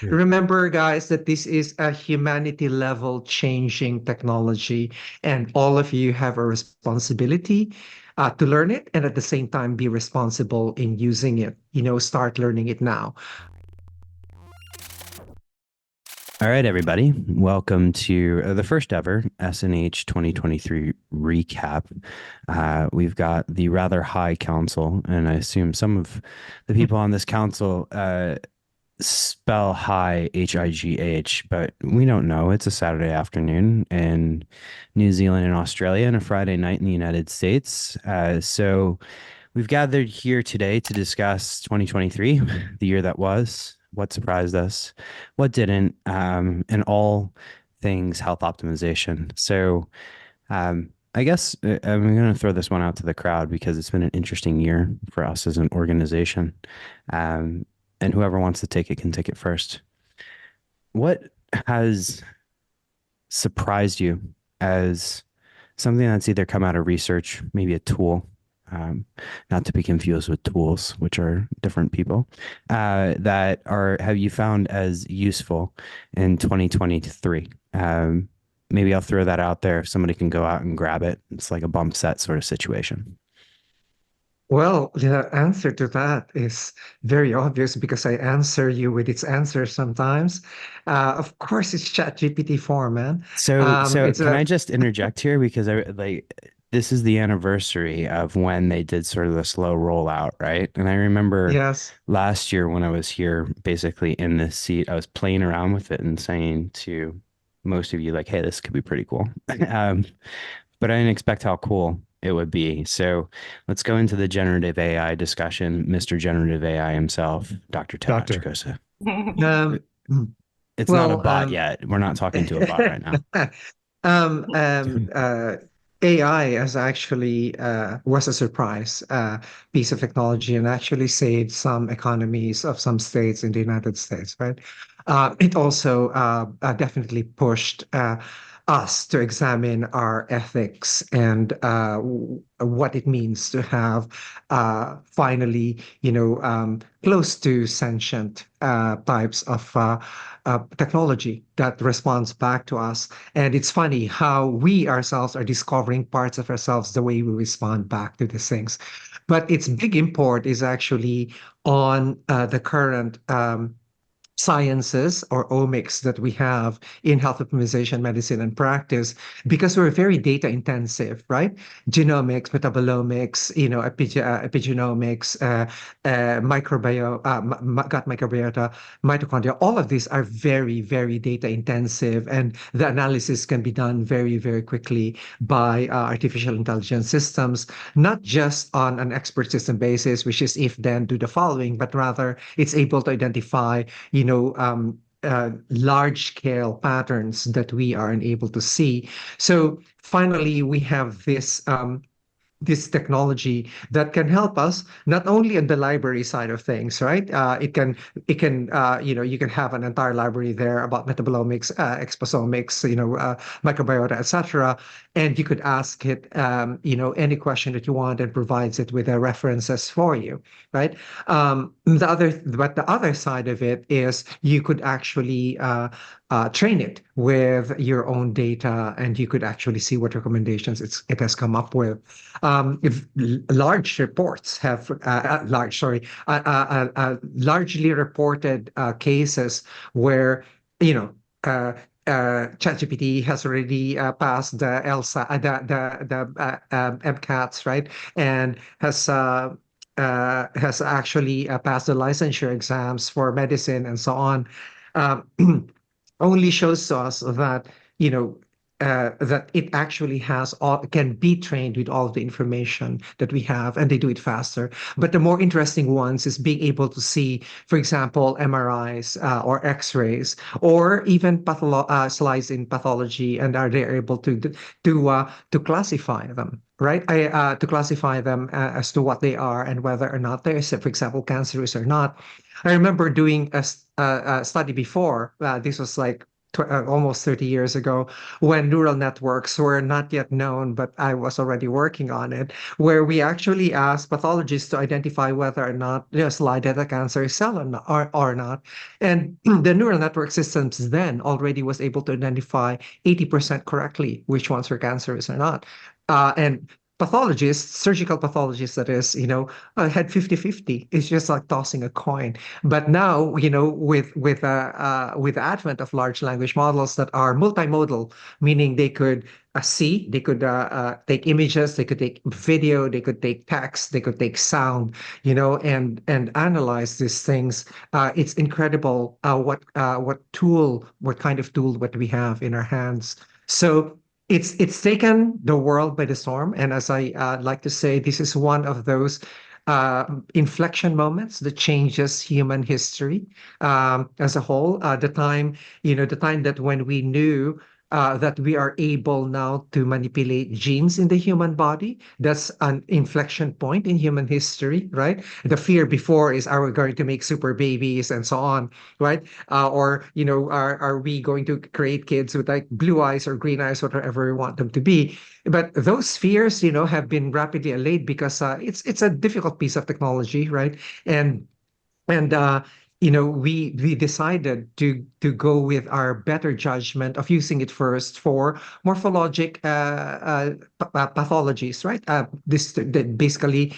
Yeah. Remember, guys, that this is a humanity level changing technology, and all of you have a responsibility to learn it and at the same time be responsible in using it. Start learning it now. All right, everybody. Welcome to the first ever SNH 2023 recap. We've got the rather high council, and I assume some of the people on this council spell high HIGH, but we don't know. It's a Saturday afternoon in New Zealand and Australia and a Friday night in the United States. So we've gathered here today to discuss 2023, the year that was, what surprised us, what didn't, and all things health optimization. So I guess I'm going to throw this one out to the crowd because it's been an interesting year for us as an organization. Um, and whoever wants to take it can take it first. What has surprised you as something that's either come out of research, maybe a tool, um, not to be confused with tools, which are different people, that are have you found as useful in 2023? Maybe I'll throw that out there if somebody can go out and grab it. It's like a bump set sort of situation. Well, the answer to that is very obvious because I answer you with its answer sometimes. Of course, it's ChatGPT 4, man. So It's can a I just interject here because I like this is the anniversary of when they did sort of the slow rollout, right? And I remember yes. last year when I was here, basically in this seat, I was playing around with it and saying to most of you, like, "Hey, this could be pretty cool." Um, but I didn't expect how cool it would be. So let's go into the generative AI discussion. Mr. Generative AI himself, Dr. Ted Doctor. Achacoso. Um, It's not a well, bot yet. We're not talking to a bot right now. um, um, uh, AI has actually was a surprise piece of technology and actually saved some economies of some states in the United States, right? It also definitely pushed us to examine our ethics and what it means to have finally, close to sentient types of technology that responds back to us. And it's funny how we ourselves are discovering parts of ourselves the way we respond back to these things. But its big import is actually on the current sciences or omics that we have in health optimization, medicine, and practice, because we're very data intensive, right? Genomics, metabolomics, epigenomics, gut microbiota, mitochondria, all of these are very, very data intensive, and the analysis can be done very, very quickly by artificial intelligence systems, not just on an expert system basis, which is if then do the following, but rather it's able to identify large scale patterns that we aren't able to see. So finally, we have this technology that can help us not only on the library side of things, right? You can have an entire library there about metabolomics, exposomics, microbiota, etc. And you could ask it, any question that you want, and provides it with the references for you, right? But the other side of it is you could actually train it with your own data, and you could actually see what recommendations it has come up with. If large reports have largely reported cases where you know. ChatGPT has already passed the ELSA, the MCATs, right, and has actually passed the licensure exams for medicine and so on. Um, only shows to us that that it actually has all can be trained with all of the information that we have, and they do it faster. But the more interesting ones is being able to see, for example, MRIs or X-rays, or even slides in pathology, and are they able to classify them, right? To classify them as to what they are and whether or not they're, for example, cancerous or not. I remember doing a study before. This was like almost 30 years ago, when neural networks were not yet known, but I was already working on it, where we actually asked pathologists to identify whether or not there's light at a cancerous cell or not. And the neural network systems then already was able to identify 80% correctly which ones were cancerous or not. And pathologists, surgical pathologists, that is, had 50-50. It's just like tossing a coin. But now, with the advent of large language models that are multimodal, meaning they could see, they could take images, they could take video, they could take text, they could take sound, and analyze these things. It's incredible what kind of tool what we have in our hands. So it's taken the world by the storm, and as I like to say, this is one of those inflection moments that changes human history as a whole. The time that when we knew that we are able now to manipulate genes in the human body, that's an inflection point in human history, right? The fear before is, are we going to make super babies and so on, right? Or, are we going to create kids with like blue eyes or green eyes, whatever we want them to be? But those fears, have been rapidly allayed because it's a difficult piece of technology, right? And we decided to go with our better judgment of using it first for morphologic pathologies, right? Basically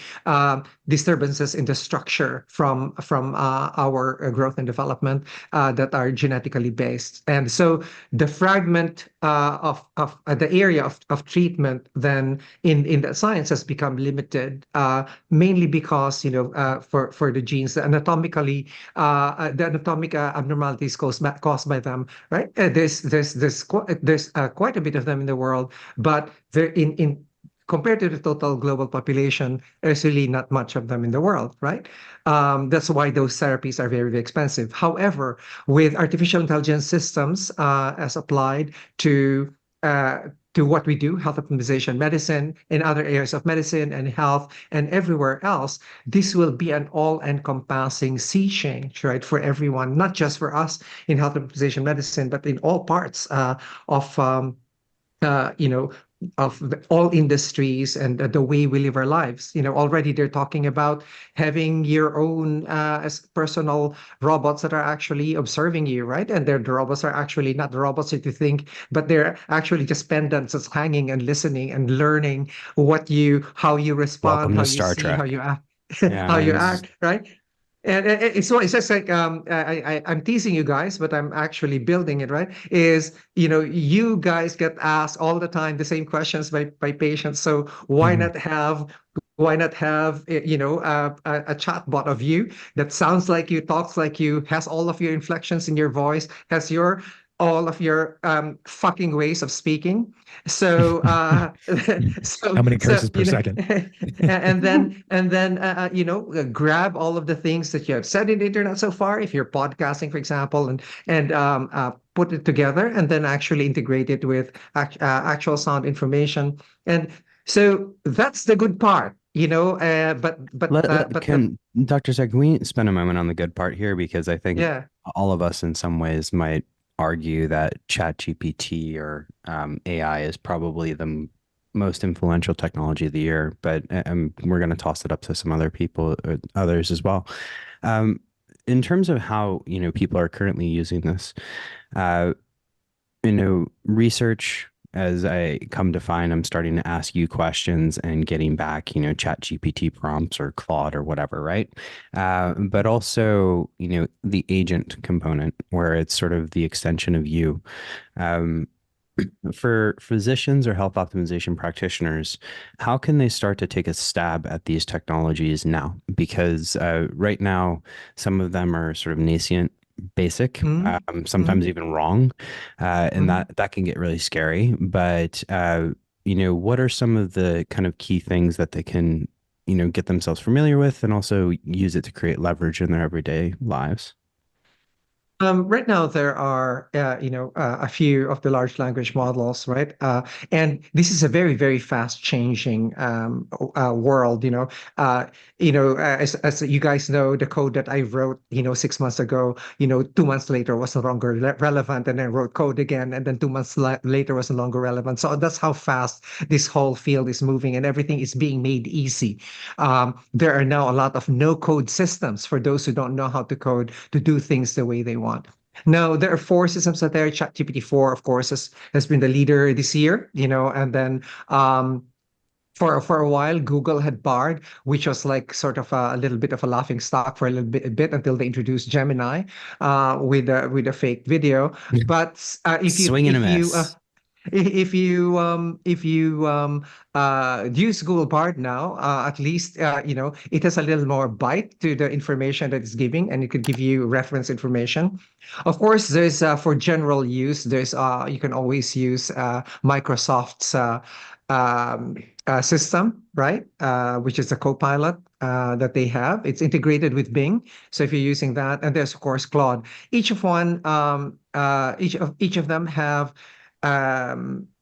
disturbances in the structure from our growth and development that are genetically based. And so the fragment of the area of treatment then in the science has become limited, mainly because for the genes the anatomic abnormalities caused by them, right? There's quite a bit of them in the world, but there in compared to the total global population, there's really not much of them in the world, right? That's why those therapies are very, very expensive. However, with artificial intelligence systems as applied uh, to what we do, health optimization, medicine, in other areas of medicine and health, and everywhere else, this will be an all-encompassing sea change, right, for everyone, not just for us in health optimization medicine, but in all parts of uh, you know, all industries and the way we live our lives. Already they're talking about having your own as personal robots that are actually observing you, right? And the robots are actually not the robots that you think, but they're actually just pendants that's hanging and listening and learning how you respond, Welcome how to you Star see, how Trek. you act, how Yeah, you act, right? And it's just like I'm teasing you guys, but I'm actually building it, right? Is you guys get asked all the time the same questions by patients. So mhm. why not have a chat bot of you that sounds like you, talks like you, has all of your inflections in your voice, has your all of your fucking ways of speaking. So How many so curses per second? grab all of the things that you have said in the internet so far, if you're podcasting, for example, and put it together, and then actually integrate it with actual sound information. And so that's the good part, but the Can Dr. Sec, can we spend a moment on the good part here? Because I think yeah. all of us in some ways might argue that ChatGPT or AI is probably the most influential technology of the year, but we're going to toss it up to some other people, others as well. Um, in terms of how, people are currently using this, uh, research as I come to find, I'm starting to ask you questions and getting back, chat GPT prompts or Claude or whatever, right? But also, the agent component where it's sort of the extension of you. Um, for physicians or health optimization practitioners, how can they start to take a stab at these technologies now? Because right now, some of them are sort of nascent, basic, Mm, sometimes mm, even wrong, and mm. that can get really scary. But what are some of the kind of key things that they can, get themselves familiar with, and also use it to create leverage in their everyday lives? Right now, there are a few of the large language models, right? And this is a very, very fast changing world. As you guys know, the code that I wrote, 6 months ago, 2 months later was no longer relevant, and then wrote code again, and then 2 months later was no longer relevant. So that's how fast this whole field is moving, and everything is being made easy. There are now a lot of no-code systems for those who don't know how to code to do things the way they want. Now, there are four systems out there. ChatGPT 4, of course, has been the leader this year, and then for a while, Google had Bard, which was like sort of a little bit of a laughing stock for a bit until they introduced Gemini with a fake video. But if you Swing and a if you miss. if you use Google Bard now, at least it has a little more bite to the information that it's giving, and it could give you reference information. Of course, there's for general use. There's you can always use Microsoft's system, right? Which is a Copilot that they have. It's integrated with Bing, so if you're using that, and there's of course Claude. Each of them have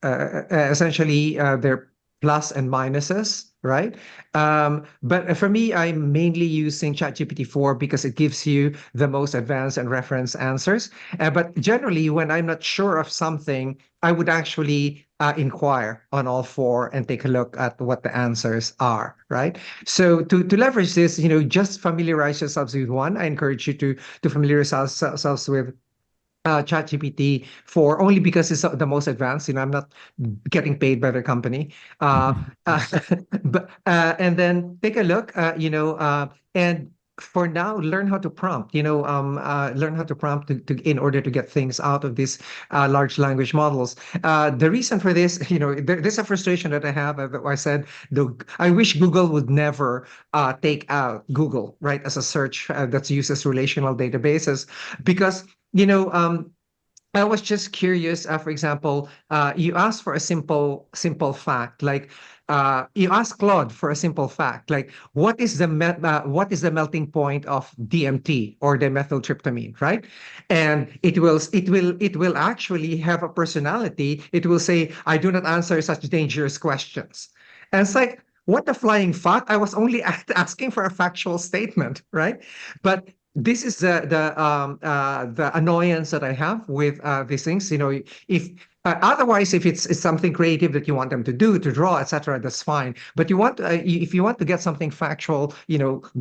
essentially their plus and minuses, right? But for me, I'm mainly using ChatGPT 4 because it gives you the most advanced and reference answers. But generally, when I'm not sure of something, I would actually inquire on all four and take a look at what the answers are, right? So to leverage this, just familiarize yourselves with one. I encourage you to familiarize yourselves with ChatGPT for only because it's the most advanced. I'm not getting paid by the company. Uh, but and then take a look. And for now, learn how to prompt. Learn how to prompt in order to get things out of these large language models. The reason for this, there's a frustration that I have. I said, I wish Google would never take out Google, right, as a search that's used as relational databases, because I was just curious. For example, you asked for a simple fact, like you ask Claude for a simple fact, like what is the melting point of DMT or dimethyltryptamine, right? And it will actually have a personality. It will say, "I do not answer such dangerous questions," and it's like, what the flying fuck? I was only asking for a factual statement, right? But this is the annoyance that I have with these things. If otherwise, if it's something creative that you want them to do, to draw, etc., that's fine. But if you want to get something factual,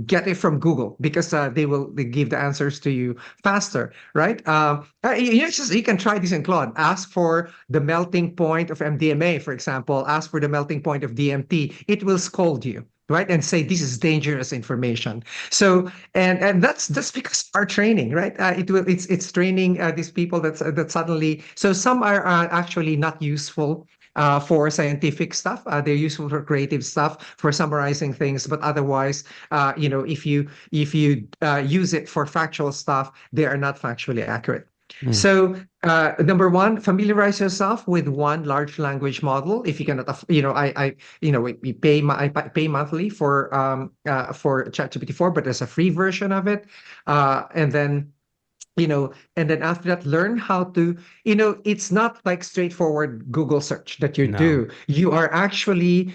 get it from Google, because they give the answers to you faster, right? You can try this in Claude. Ask for the melting point of MDMA, for example. Ask for the melting point of DMT. It will scold you, right, and say this is dangerous information. So and that's because our training, right? It's training these people that suddenly. So some are actually not useful for scientific stuff. They're useful for creative stuff, for summarizing things. But otherwise, if you use it for factual stuff, they are not factually accurate. So number one, familiarize yourself with one large language model. If you cannot, we pay I pay monthly for ChatGPT 4, but there's a free version of it, and then. And then after that, learn how to, it's not like straightforward Google search that you No. do. You're actually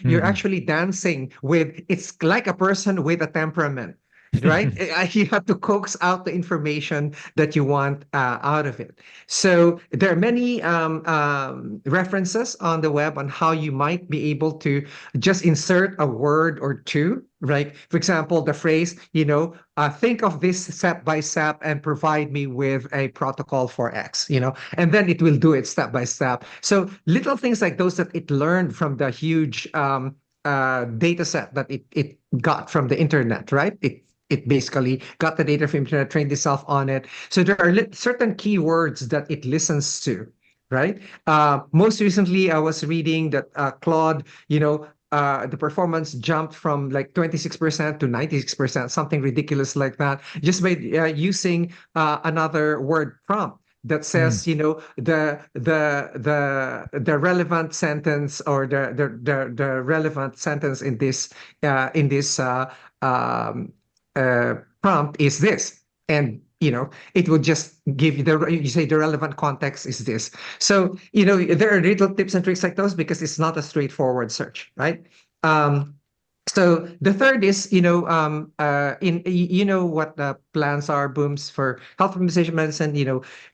dancing with, it's like a person with a temperament, right? You have to coax out the information that you want out of it. So there are many references on the web on how you might be able to just insert a word or two, right? For example, the phrase, think of this step by step and provide me with a protocol for X, and then it will do it step by step. So little things like those that it learned from the huge data set that it got from the internet, right? It basically got the data from internet, trained itself on it. So there are certain keywords that it listens to, right? Most recently, I was reading that Claude, the performance jumped from like 26% to 96%, something ridiculous like that, just by using another word prompt that says, the relevant sentence, or the relevant sentence in this prompt is this. And it would just give you you say the relevant context is this. So, there are little tips and tricks like those because it's not a straightforward search, right? So the third is, what the plans are, booms for health optimization medicine.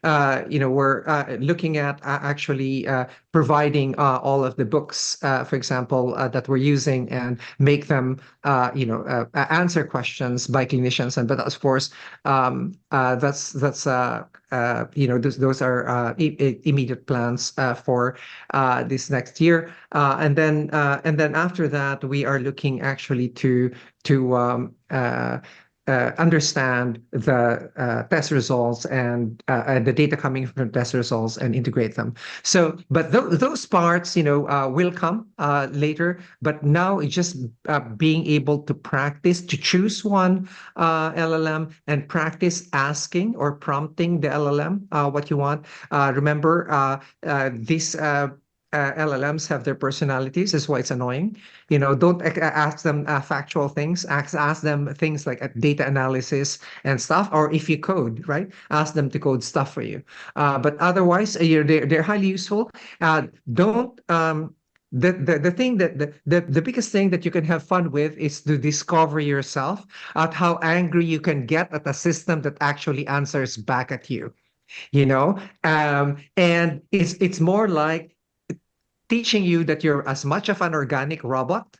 We're looking at actually providing all of the books, for example, that we're using, and make them, answer questions by clinicians. But of course, those are immediate plans for this next year. And then after that, we are looking actually to understand the test results and the data coming from the test results and integrate them. So, but those parts, will come later. But now it's just being able to practice to choose one LLM and practice asking or prompting the LLM what you want. Remember, these LLMs have their personalities. Is why it's annoying. Don't ask them factual things. Ask them things like data analysis and stuff. Or if you code, right? Ask them to code stuff for you. But otherwise, they're highly useful. Don't the thing the biggest thing that you can have fun with is to discover yourself at how angry you can get at a system that actually answers back at you. And it's more like teaching you that you're as much of an organic robot.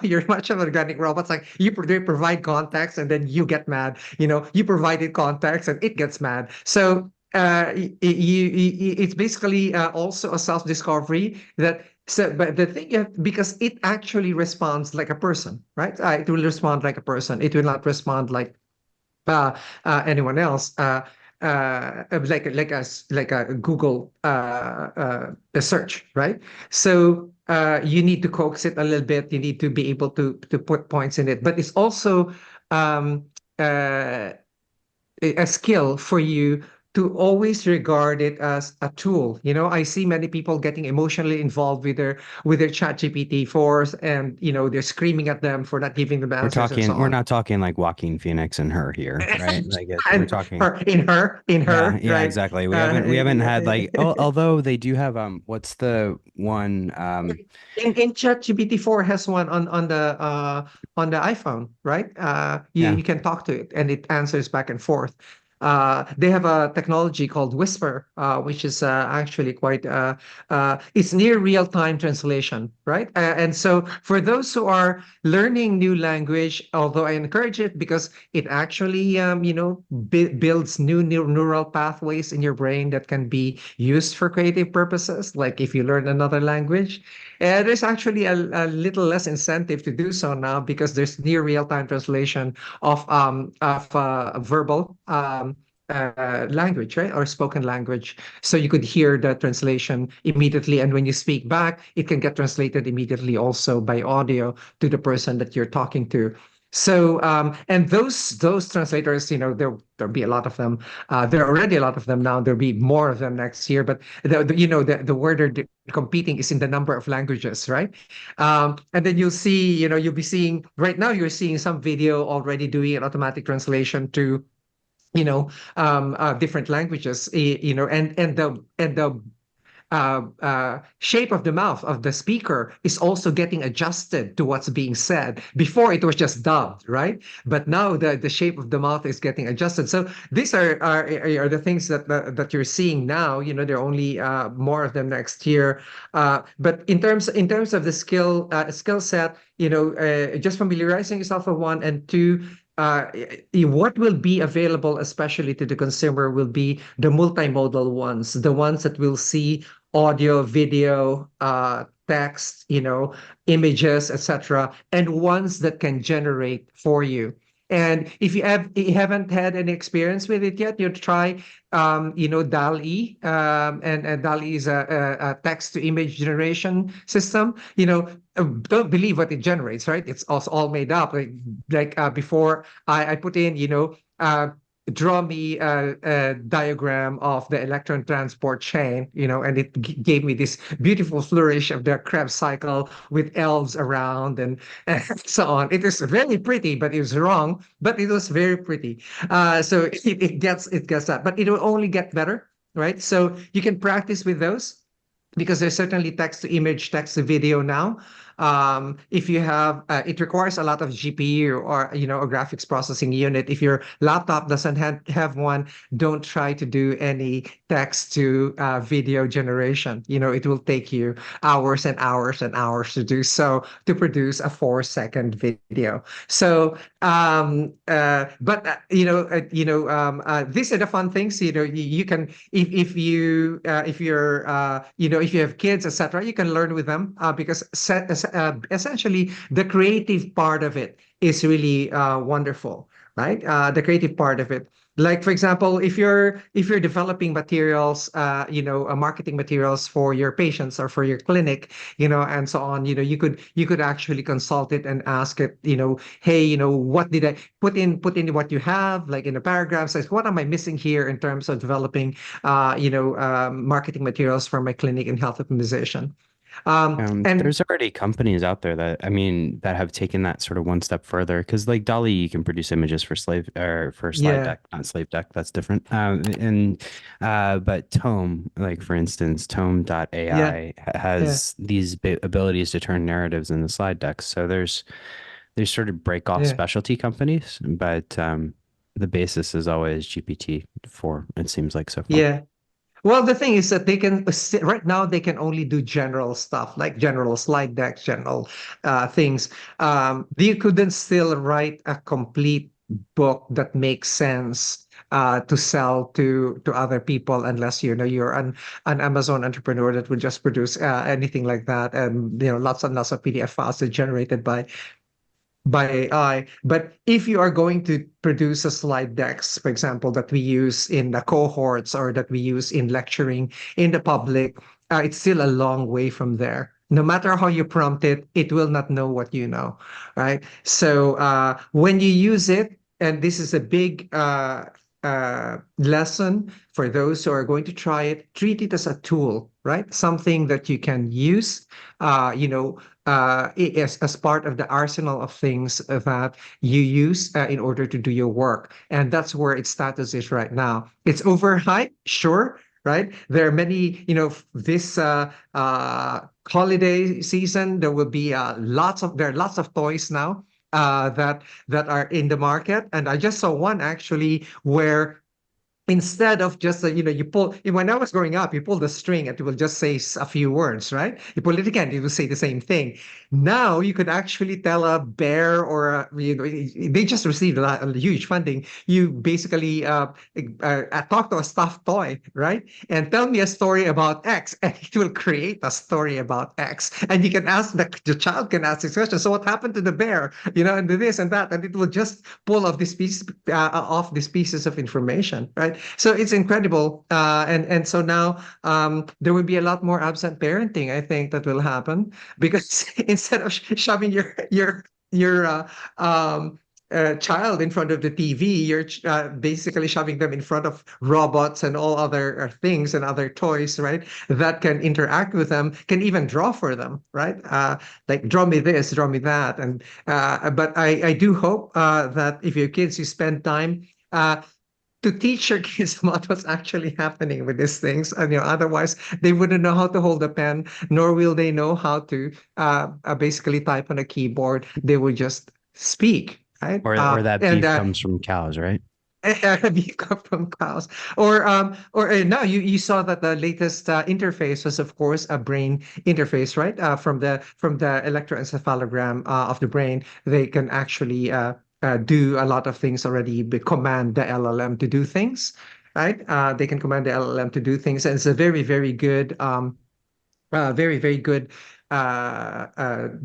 You're much of an organic robot. It's like they provide context and then you get mad. You provided context and it gets mad. So it's basically also a self-discovery that. So, but the thing, because it actually responds like a person, right? It will respond like a person. It will not respond like anyone else. Like a Google a search, right? So you need to coax it a little bit. You need to be able to put points in it, but it's also a skill for you to always regard it as a tool. I see many people getting emotionally involved with their ChatGPT 4s, and they're screaming at them for not giving them answers and so on. We're not talking like Joaquin Phoenix and her here, right? Like we're talking in her, yeah, right? Exactly. We haven't had like although they do have what's the one in ChatGPT 4 has one on the iPhone, right? You can talk to it and it answers back and forth. They have a technology called Whisper, which is actually quite, it's near real-time translation, right? And so for those who are learning new language, although I encourage it because it actually, builds new neural pathways in your brain that can be used for creative purposes, like if you learn another language. There's actually a little less incentive to do so now because there's near real-time translation of verbal language, right, or spoken language. So you could hear the translation immediately, and when you speak back, it can get translated immediately also by audio to the person that you're talking to. So, and those translators, there'll be a lot of them. There are already a lot of them now. There'll be more of them next year. But the word they're competing is in the number of languages, right? And then you'll see, you'll be seeing right now. You're seeing some video already doing an automatic translation to, different languages. And the shape of the mouth of the speaker is also getting adjusted to what's being said. Before it was just dubbed, right? But now the shape of the mouth is getting adjusted. So these are the things that you're seeing now. There are only more of them next year. But in terms of the skill set, just familiarizing yourself with one, and two, what will be available, especially to the consumer, will be the multimodal ones, the ones that will see audio, video, text, images, etc., and ones that can generate for you. And if you haven't had any experience with it yet, you try, DALL-E, and DALL-E is a text-to-image generation system. Don't believe what it generates, right? It's also all made up. Like before, I put in, draw me a diagram of the electron transport chain, and it gave me this beautiful flourish of the Krebs cycle with elves around and so on. It is very pretty, but it was wrong, but it was very pretty. So it gets that, but it will only get better, right? So you can practice with those because there's certainly text to image, text to video now. If you have, it requires a lot of GPU or a graphics processing unit. If your laptop doesn't have one, don't try to do any text to video generation. It will take you hours and hours and hours to do so to produce a 4-second video. So, these are the fun things. You can if you have kids, etc., you can learn with them because essentially the creative part of it is really wonderful, right? The creative part of it. Like for example, if you're developing materials, marketing materials for your patients or for your clinic, and so on, you could actually consult it and ask it, hey, what did I put in what you have, like in a paragraph, says what am I missing here in terms of developing, marketing materials for my clinic and health optimization. And There's already companies out there that, I mean, that have taken that sort of one step further. Because like Dolly, you can produce images for slave or for slide yeah, deck, not slave deck. That's different. But Tome, like for instance, yeah, Tome.ai yeah, has these abilities to turn narratives into slide decks. So there's sort of break off yeah, specialty companies, but the basis is always GPT-4. It seems like so far. yeah. Well, the thing is that right now they can only do general stuff like general slide decks, general things. You couldn't still write a complete book that makes sense to sell to other people unless you're an Amazon entrepreneur that would just produce anything like that, and lots and lots of PDF files are generated by AI. But if you are going to produce a slide decks, for example, that we use in the cohorts or that we use in lecturing in the public, it's still a long way from there. No matter how you prompt it, it will not know what you know, right? So when you use it, and this is a big lesson for those who are going to try it, treat it as a tool, right? Something that you can use, as part of the arsenal of things that you use in order to do your work. And that's where its status is right now. It's overhyped, sure, right? There are many, this holiday season, there are lots of toys now that are in the market. And I just saw one actually where instead of just you pull, when I was growing up, you pull the string and it will just say a few words, right? You pull it again, it will say the same thing. Now you could actually tell a bear or they just received a huge funding. You basically talk to a stuffed toy, right? And tell me a story about X, and it will create a story about X. And you can ask the child can ask this question. So what happened to the bear? And this and that, and it will just pull off these pieces of information, right? So it's incredible, and so now there will be a lot more absent parenting. I think that will happen because instead of shoving your child in front of the TV, you're basically shoving them in front of robots and all other things and other toys, right? That can interact with them, can even draw for them, right? Like draw me this, draw me that, and but I do hope that if your kids, you spend time. To teach your kids about what's actually happening with these things, and otherwise they wouldn't know how to hold a pen, nor will they know how to basically type on a keyboard. They will just speak, right? Or that And beef comes from cows, right? become from cows. Or now you saw that the latest interface was, of course, a brain interface, right? From the electroencephalogram of the brain, they can actually do a lot of things already. Command the LLM to do things, right? They can command the LLM to do things, and it's a very, very good, very, very good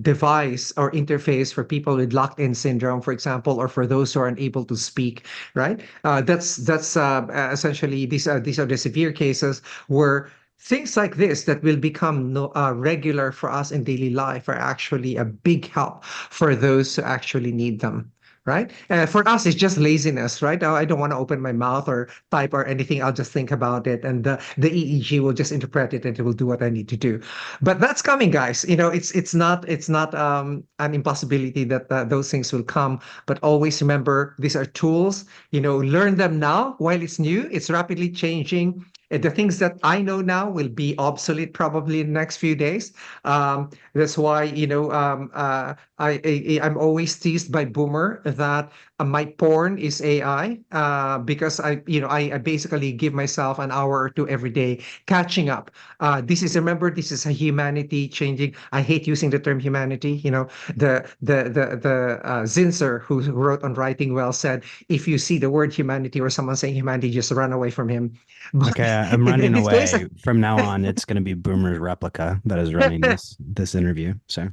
device or interface for people with locked-in syndrome, for example, or for those who are unable to speak. Right? That's essentially these are the severe cases where things like this that will become regular for us in daily life are actually a big help for those who actually need them. right? For us, it's just laziness, right? I don't want to open my mouth or type or anything. I'll just think about it, and the EEG will just interpret it, and it will do what I need to do. But that's coming, guys. It's not an impossibility that those things will come. But always remember, these are tools. Learn them now while it's new. It's rapidly changing. And the things that I know now will be obsolete probably in the next few days. That's why, I'm always teased by Boomer that my porn is AI, because I basically give myself an hour or two every day catching up. Remember, this is a humanity changing. I hate using the term humanity. The Zinser, who wrote on Writing Well, said, if you see the word humanity or someone saying humanity, just run away from him. But Okay, I'm in running this case, away. From now on, it's going to be Boomer's replica that is running this interview. So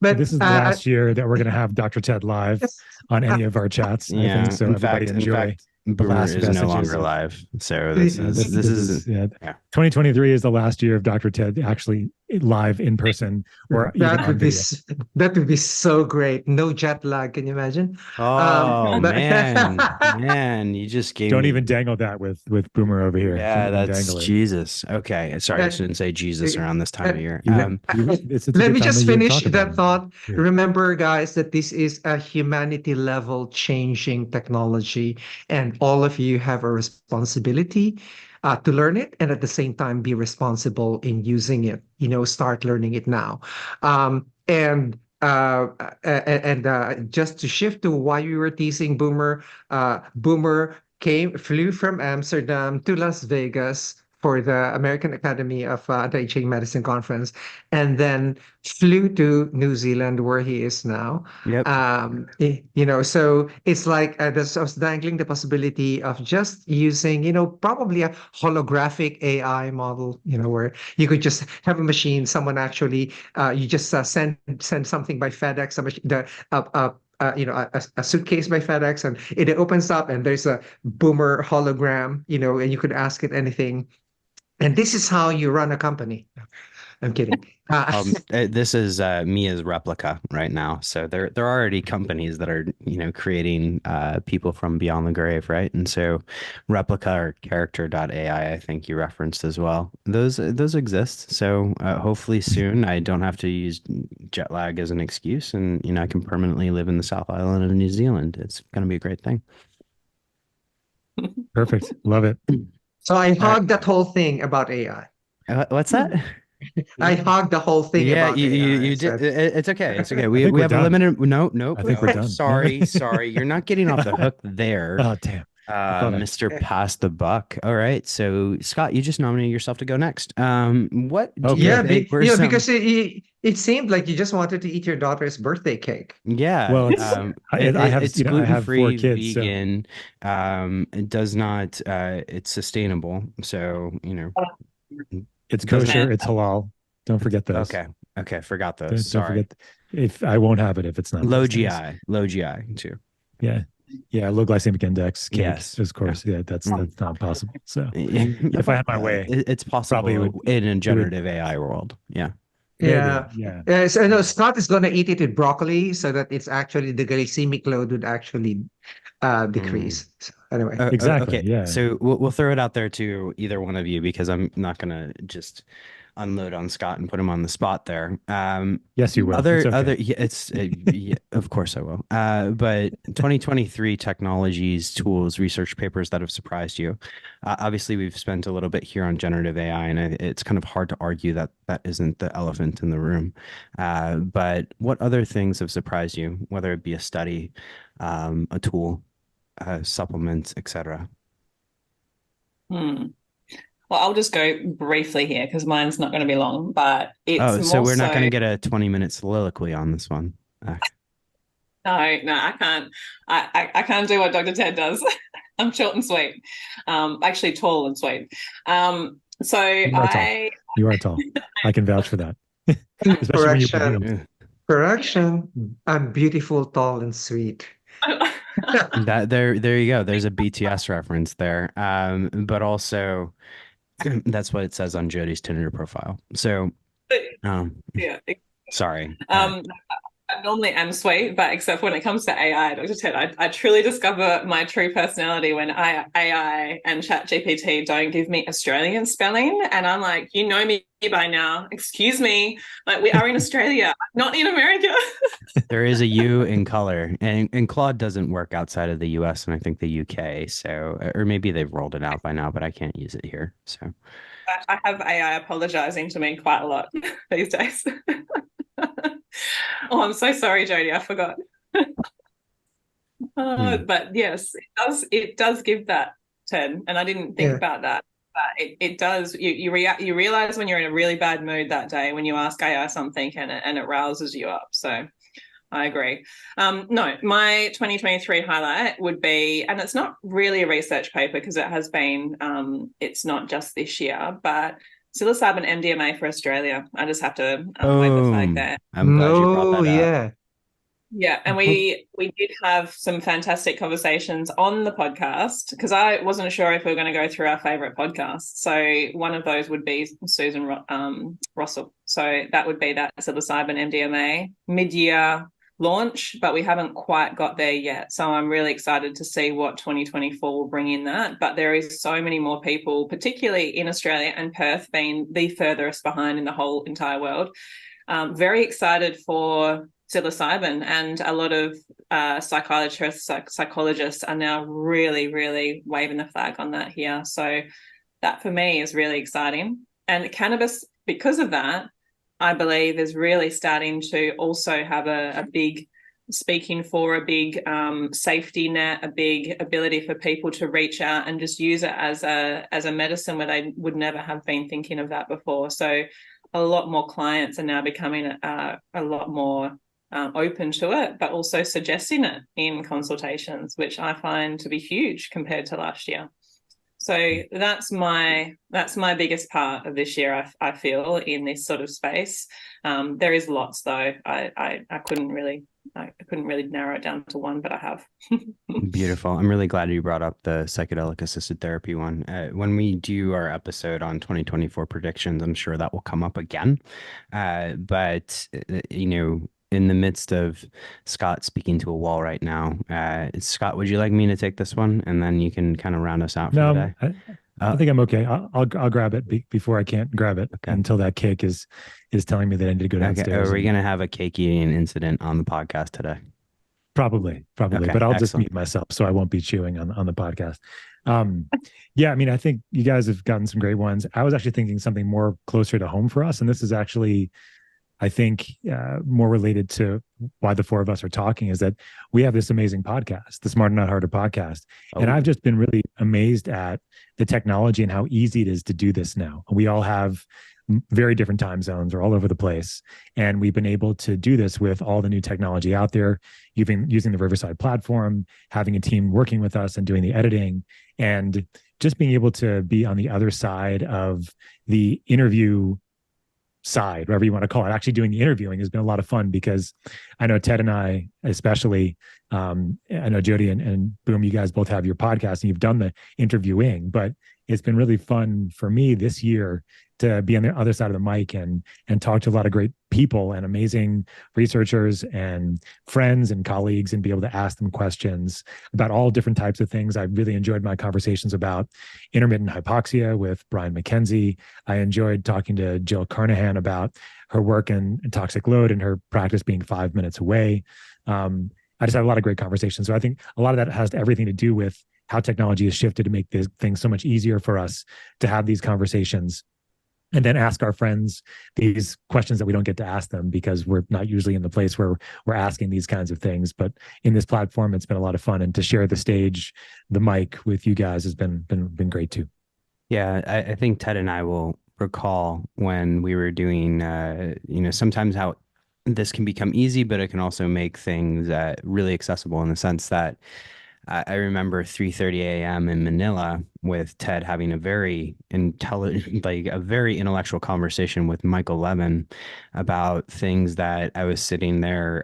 but This is the last year that we're going to have Dr. Ted live on any of our chats, I yeah, think. So in everybody fact, enjoy the Boomer last is no vestiges longer of live. So this is yeah. yeah. 2023 is the last year of Dr. Ted actually live in person or even that on would be video. that would be so great. No jet lag. Can you imagine? Oh But man, you just gave Don't me. even dangle that with Boomer over here. Don't Yeah, even that's dangle it. Jesus. Okay, sorry, I uh, shouldn't say Jesus around this time uh, of year. It's a Let good me time of just year to finish talk about that it. thought. Yeah. Remember, guys, that this is a humanity level changing technology, and all of you have a responsibility to learn it and at the same time be responsible in using it. Start learning it now. And just to shift to why we were teasing Boomer, Boomer flew from Amsterdam to Las Vegas for the American Academy of Anti-Aging Medicine conference, and then flew to New Zealand, where he is now. Yep. So it's like I was dangling the possibility of just using, probably a holographic AI model, where you could just have a machine, someone actually, you just send something by FedEx, a suitcase by FedEx, and it opens up, and there's a Boomer hologram, and you could ask it anything. And this is how you run a company. I'm kidding. This is me as replica right now. So there are already companies that are creating people from beyond the grave, right? And so replica or character.ai, I think you referenced as well. Those exist. So hopefully soon I don't have to use jet lag as an excuse, and I can permanently live in the South Island of New Zealand. It's going to be a great thing. Perfect. Love it. So I hogged that whole thing about AI. What's that? I hogged the whole thing Yeah, about you AI. did. So It's okay. It's okay. I We think we we're have a done. limited. No, nope. I think we're done. Sorry. You're not getting off the hook there, Oh, damn. Mr. Pass the Buck. All right. So Scott, you just nominated yourself to go next. What do you Okay. yeah, think were some? because it seemed like you just wanted to eat your daughter's birthday cake. Yeah, Well, it's I have it's I have four gluten-free, kids, so vegan. It does not. It's sustainable. So it's it doesn't. kosher, it's halal. Don't forget those. Okay. Forgot those. Don't Sorry. forget if I won't have it if it's not those things. Low GI too. Yeah. Yeah, low glycemic index cake, Yes. of course. Yeah, that's not possible. So Yeah. if I had my way, It's probably possible in a generative AI world. Yeah. Yeah. maybe. Yeah. So no, Scott is going to eat it with broccoli so that it's actually the glycemic load would actually Mm. decrease. So anyway, Exactly. Okay. Yeah. So we'll throw it out there to either one of you because I'm not gonna just unload on Scott and put him on the spot there. Yes, you will. It's okay. Yeah, yeah, of course I will. But 2023 technologies, tools, research papers that have surprised you. Obviously, we've spent a little bit here on generative AI, and it's kind of hard to argue that that isn't the elephant in the room. But what other things have surprised you, whether it be a study, a tool, supplements, etc.? Hmm. Well, I'll just go briefly here because mine's not going to be long, but it's Oh, so more we're not going so. to get a 20-minute soliloquy on this one. No, I can't. I can't do what Dr. Ted does. I'm short and sweet. Actually tall and sweet. So You are tall. I You are tall. I can vouch for that. Especially when you correction, balloon. correction. I'm beautiful, tall, and sweet. There you go. There's a BTS reference there. But also that's what it says on Jodi's Tinder profile. So, um, yeah. sorry. Um, I normally am sweet, but except when it comes to AI, Dr. Ted, I truly discover my true personality when AI and ChatGPT don't give me Australian spelling. And I'm like, you know me by now. Excuse me. Like, we are in Australia, not in America. There is a U in color, and Claude doesn't work outside of the US and I think the UK. So, or maybe they've rolled it out by now, but I can't use it here. So, I have AI apologizing to me quite a lot these days. Oh, I'm so sorry, Jodi. I forgot. But yes, it does give that 10. And I didn't think about that. But it does. You realize when you're in a really bad mood that day when you ask AI something and it rouses you up. So I agree. No, my 2023 highlight would be, and it's not really a research paper because it has been, it's not just this year, but psilocybin MDMA for Australia. I just have to wave the flag there. I'm glad you brought that up. Yeah, and we did have some fantastic conversations on the podcast because I wasn't sure if we were going to go through our favorite podcasts. So one of those would be Susan Russell. So that would be that psilocybin MDMA mid-year launch, but we haven't quite got there yet. So I'm really excited to see what 2024 will bring in that. But there is so many more people, particularly in Australia and Perth being the furthest behind in the whole entire world. Very excited for psilocybin, and a lot of psychologists are now really, really waving the flag on that here. So that for me is really exciting. And cannabis, because of that, I believe is really starting to also have a big speaking for a big safety net, a big ability for people to reach out and just use it as a medicine where they would never have been thinking of that before. So a lot more clients are now becoming a lot more open to it, but also suggesting it in consultations, which I find to be huge compared to last year. So that's my biggest part of this year. I feel in this sort of space. There is lots though. I couldn't really narrow it down to one, but I have. Beautiful. I'm really glad you brought up the psychedelic assisted therapy one. When we do our episode on 2024 predictions, I'm sure that will come up again. But in the midst of Scott speaking to a wall right now, Scott, would you like me to take this one, and then you can kind of round us out for the day? I think I'm okay. I'll grab it before I can't grab it until that cake is telling me that I need to go downstairs. Okay. Are we going to have a cake eating incident on the podcast today? Probably, okay, but I'll just mute myself so I won't be chewing on the podcast. Yeah, I mean, I think you guys have gotten some great ones. I was actually thinking something more closer to home for us, and this is actually, I think, more related to why the four of us are talking, is that we have this amazing podcast, the Smarter Not Harder podcast. And I've just been really amazed at the technology and how easy it is to do this now. We all have very different time zones, are all over the place. And we've been able to do this with all the new technology out there. You've been using the Riverside platform, having a team working with us and doing the editing, and just being able to be on the other side of the interview side, whatever you want to call it. Actually doing the interviewing has been a lot of fun, because I know Ted and I, especially, I know Jodi and Boom, you guys both have your podcast and you've done the interviewing, but it's been really fun for me this year to be on the other side of the mic and talk to a lot of great people and amazing researchers and friends and colleagues, and be able to ask them questions about all different types of things. I really enjoyed my conversations about intermittent hypoxia with Brian McKenzie. I enjoyed talking to Jill Carnahan about her work in toxic load and her practice being 5 minutes away. I just had a lot of great conversations. So I think a lot of that has everything to do with how technology has shifted to make this thing so much easier for us to have these conversations and then ask our friends these questions that we don't get to ask them because we're not usually in the place where we're asking these kinds of things. But in this platform, it's been a lot of fun, and to share the stage, the mic with you guys has been great too. Yeah, I think Ted and I will recall when we were doing, sometimes how this can become easy, but it can also make things really accessible, in the sense that I remember 3:30 a.m. in Manila with Ted having a very intelligent, like a very intellectual conversation with Michael Levin about things that I was sitting there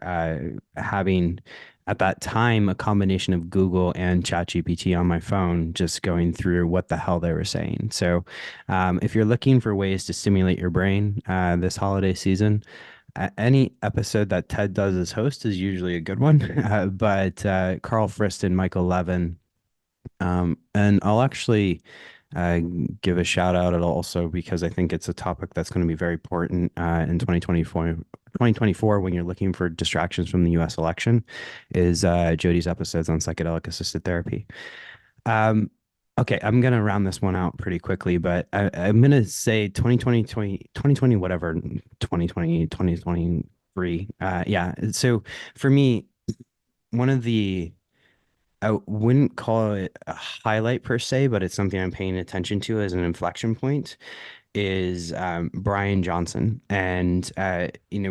having at that time a combination of Google and ChatGPT on my phone, just going through what the hell they were saying. So if you're looking for ways to stimulate your brain this holiday season, any episode that Ted does as host is usually a good one. But Carl Frist and Michael Levin, and I'll actually give a shout out also because I think it's a topic that's going to be very important in 2024 when you're looking for distractions from the U.S. election, is Jodi's episodes on psychedelic assisted therapy. Okay, I'm going to round this one out pretty quickly, but I'm going to say 2020, whatever, 2020, 2023. Yeah. So for me, one of the, I wouldn't call it a highlight per se, but it's something I'm paying attention to as an inflection point, is Brian Johnson. And,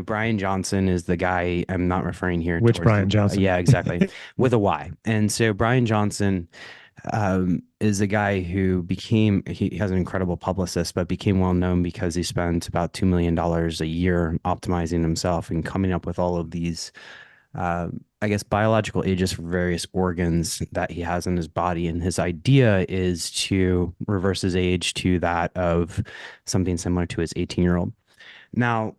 Brian Johnson is the guy, I'm not referring here. Which Brian Johnson? Yeah, exactly. With a Y. And so Brian Johnson is a guy who he has an incredible publicist, but became well known because he spent about $2 million a year optimizing himself and coming up with all of these, I guess, biological ages for various organs that he has in his body. And his idea is to reverse his age to that of something similar to his 18-year-old. Now,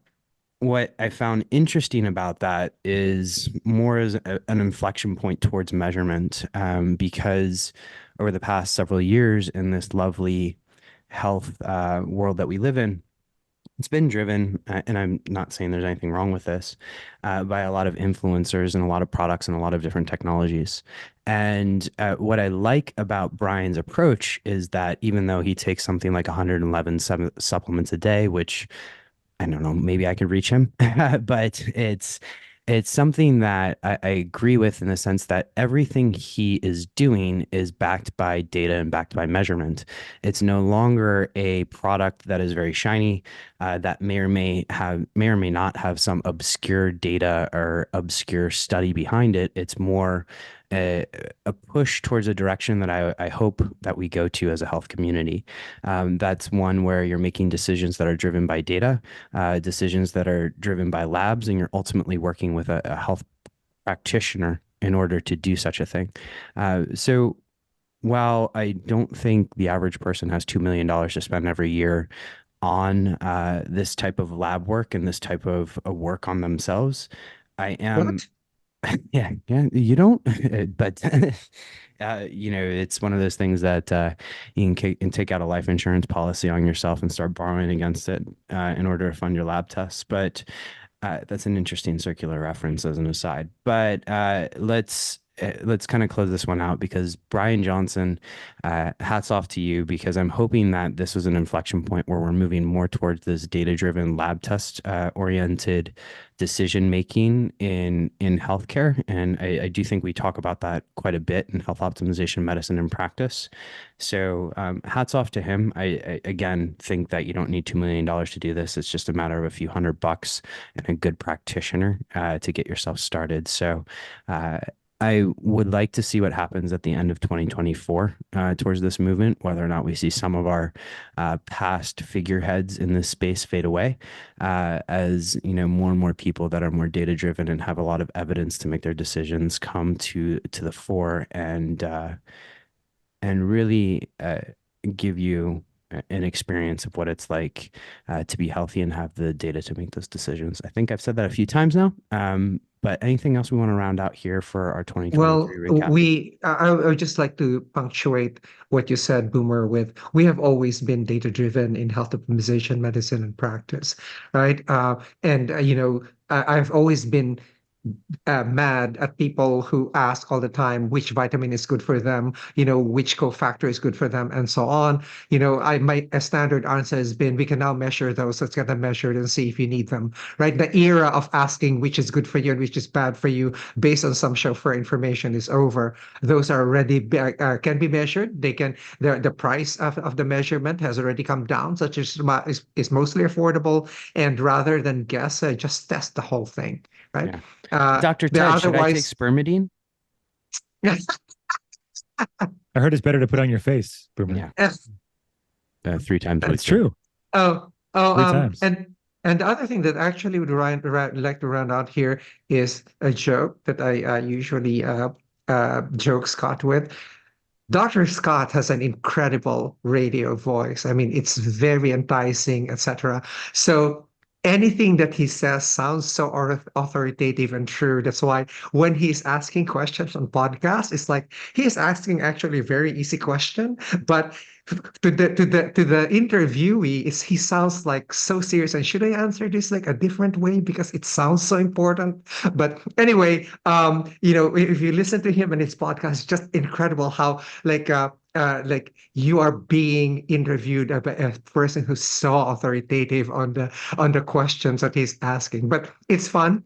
what I found interesting about that is more as an inflection point towards measurement, because over the past several years in this lovely health world that we live in, it's been driven, and I'm not saying there's anything wrong with this, by a lot of influencers and a lot of products and a lot of different technologies. And what I like about Brian's approach is that even though he takes something like 111 supplements a day, which I don't know, maybe I could reach him, but it's something that I agree with in the sense that everything he is doing is backed by data and backed by measurement. It's no longer a product that is very shiny, that may or may not have some obscure data or obscure study behind it. It's more a push towards a direction that I hope that we go to as a health community. That's one where you're making decisions that are driven by data, decisions that are driven by labs, and you're ultimately working with a health practitioner in order to do such a thing. So while I don't think the average person has $2 million to spend every year on this type of lab work and this type of work on themselves, I am. What? Yeah, you don't, but it's one of those things that you can take out a life insurance policy on yourself and start borrowing against it in order to fund your lab tests. But that's an interesting circular reference as an aside. But let's kind of close this one out because Brian Johnson, hats off to you, because I'm hoping that this was an inflection point where we're moving more towards this data-driven lab test oriented decision making in healthcare. And I do think we talk about that quite a bit in health optimization medicine and practice. So hats off to him. I again think that you don't need $2 million to do this. It's just a matter of a few $100 and a good practitioner to get yourself started. So I would like to see what happens at the end of 2024 towards this movement, whether or not we see some of our past figureheads in this space fade away, as more and more people that are more data driven and have a lot of evidence to make their decisions come to the fore and really give you an experience of what it's like to be healthy and have the data to make those decisions. I think I've said that a few times now. But anything else we want to round out here for our 2023 Well, recap? I would just like to punctuate what you said, Boomer, with we have always been data driven in health optimization, medicine, and practice, right? I've always been mad at people who ask all the time which vitamin is good for them, which cofactor is good for them, and so on. A standard answer has been, we can now measure those. Let's get them measured and see if you need them, right? The era of asking which is good for you and which is bad for you based on some chauffeur information is over. Those are already can be measured. The price of the measurement has already come down, such as is mostly affordable. And rather than guess, just test the whole thing, right? Yeah. Dr. Ted, should I take spermidine? I heard it's better to put on your face, Boomer. Yeah. 3 times. That's true. 3 times. And the other thing that actually would like to round out here is a joke that I usually joke Scott with. Dr. Scott has an incredible radio voice. I mean, it's very enticing, etc. So anything that he says sounds so authoritative and true. That's why when he's asking questions on podcasts, it's like he's asking actually a very easy question, but to the interviewee, he sounds like so serious. And should I answer this like a different way because it sounds so important? But anyway, if you listen to him and his podcast, it's just incredible how like you are being interviewed by a person who's so authoritative on the questions that he's asking. But it's fun.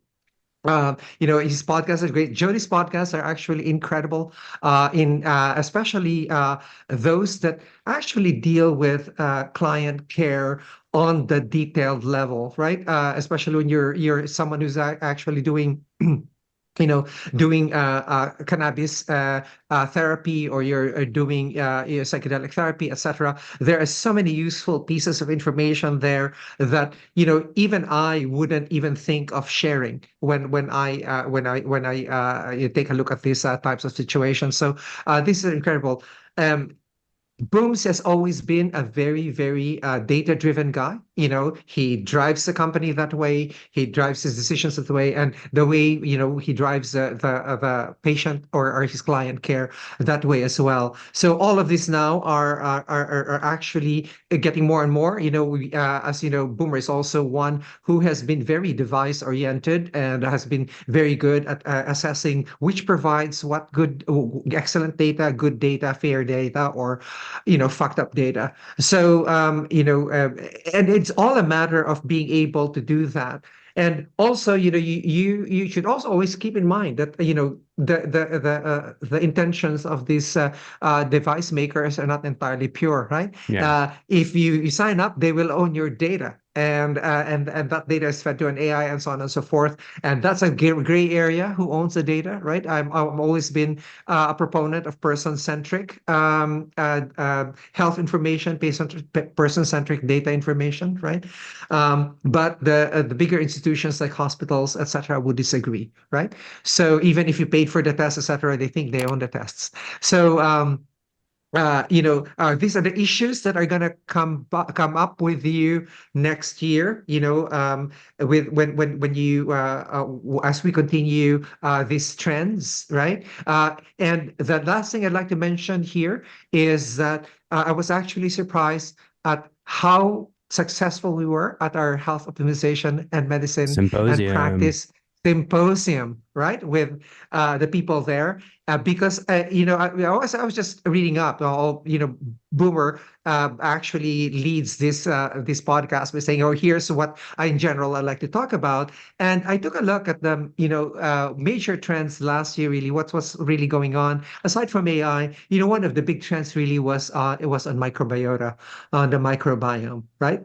His podcasts are great. Jodi's podcasts are actually incredible, in especially those that actually deal with client care on the detailed level, right? Especially when you're someone who's actually doing doing cannabis therapy, or you're doing psychedelic therapy, etc. There are so many useful pieces of information there that even I wouldn't even think of sharing when I take a look at these types of situations. So this is incredible. Booms has always been a very, very data-driven guy. He drives the company that way. He drives his decisions that way, and the way he drives the patient or his client care that way as well. So all of this now are actually getting more and more. As you know, Boomer is also one who has been very device-oriented and has been very good at assessing which provides what good, excellent data, good data, fair data, or fucked up data. So and it's all a matter of being able to do that. And also, you should also always keep in mind that the intentions of these device makers are not entirely pure, right? Yeah. If you sign up, they will own your data, and that data is fed to an AI and so on and so forth. And that's a gray area. Who owns the data, right? I've always been a proponent of person-centric health information, person-centric data information, right? But the bigger institutions like hospitals, etc., would disagree, right? So even if you paid for the test, etc., they think they own the tests. So these are the issues that are gonna come up with you next year. With when you as we continue these trends, right? And the last thing I'd like to mention here is that I was actually surprised at how successful we were at our health optimization and medicine and Symposium. practice symposium, right? With the people there, because I was just reading up. Boomer actually leads this podcast by saying, "Oh, here's what in general I'd like to talk about." And I took a look at the major trends last year. Really, what was really going on aside from AI? One of the big trends really was it was on microbiota, on the microbiome, right?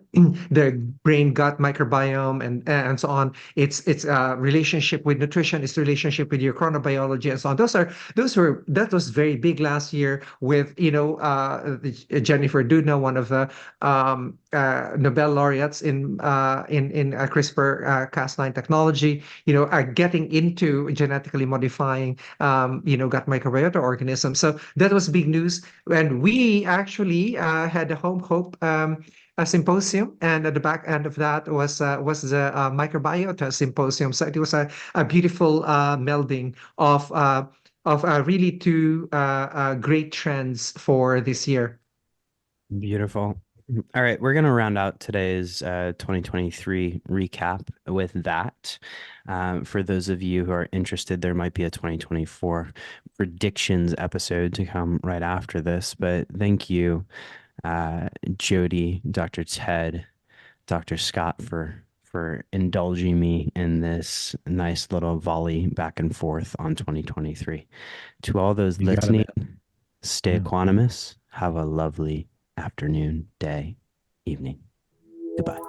The brain gut microbiome and so on. It's relationship with nutrition, its relationship with your chronobiology, and so on. That was very big last year with Jennifer Doudna, one of the Nobel laureates in CRISPR-Cas9 technology, are getting into genetically modifying gut microbiota organisms. So that was big news, and we actually had a Home Hope a symposium, and at the back end of that was the microbiota symposium. So it was a beautiful melding of really two great trends for this year. Beautiful. All right, we're going to round out today's 2023 recap with that. For those of you who are interested, there might be a 2024 predictions episode to come right after this. But thank you, Jodi, Dr. Ted, Dr. Scott, for indulging me in this nice little volley back and forth on 2023. To all those listening, stay equanimous. Have a lovely afternoon, day, evening. Goodbye.